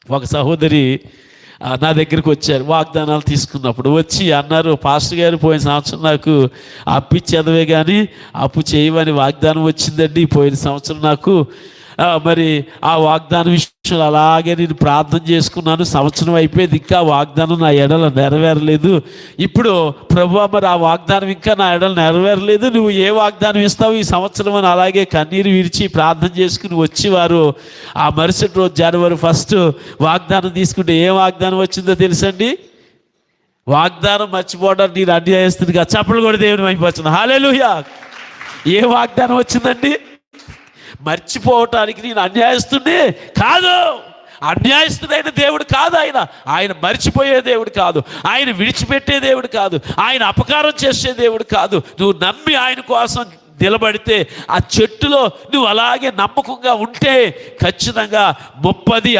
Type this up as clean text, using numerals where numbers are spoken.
ఒక సహోదరి నా దగ్గరికి వచ్చారు వాగ్దానాలు తీసుకున్నప్పుడు. వచ్చి అన్నారు, పాస్టర్ గారు పోయిన సంవత్సరం నాకు అప్పు ఇచ్చేదవే కానీ అప్పు చేయమని వాగ్దానం వచ్చిందండి. పోయిన సంవత్సరం నాకు మరి ఆ వాగ్దానం విషయంలో అలాగే నేను ప్రార్థన చేసుకున్నాను. సంవత్సరం అయిపోయింది, ఇంకా వాగ్దానం నా ఎడల నెరవేరలేదు. ఇప్పుడు ప్రభువా మరి ఆ వాగ్దానం ఇంకా నా ఎడల నెరవేరలేదు, నువ్వు ఏ వాగ్దానం ఇస్తావు ఈ సంవత్సరం అని అలాగే కన్నీరు విరిచి ప్రార్థన చేసుకుని వచ్చేవారు. ఆ మరుసటి రోజు జనవరి 1 వాగ్దానం తీసుకుంటే ఏ వాగ్దానం వచ్చిందో తెలుసండి? వాగ్దానం మర్చిపోవడానికి నేను అన్యాయస్తుడిగా చప్పలు కూడా దేవుని అయిపోతుంది. హల్లెలూయా. ఏ వాగ్దానం వచ్చిందండి? మర్చిపోవటానికి నేను అన్యాయస్తుడే కాదు. అన్యాయస్తుడైన దేవుడు కాదు ఆయన. ఆయన మర్చిపోయే దేవుడు కాదు, ఆయన విడిచిపెట్టే దేవుడు కాదు, ఆయన అపకారం చేసే దేవుడు కాదు. నువ్వు నమ్మి ఆయన కోసం నిలబడితే, ఆ చెట్టులో నువ్వు అలాగే నమ్మకంగా ఉంటే ఖచ్చితంగా 30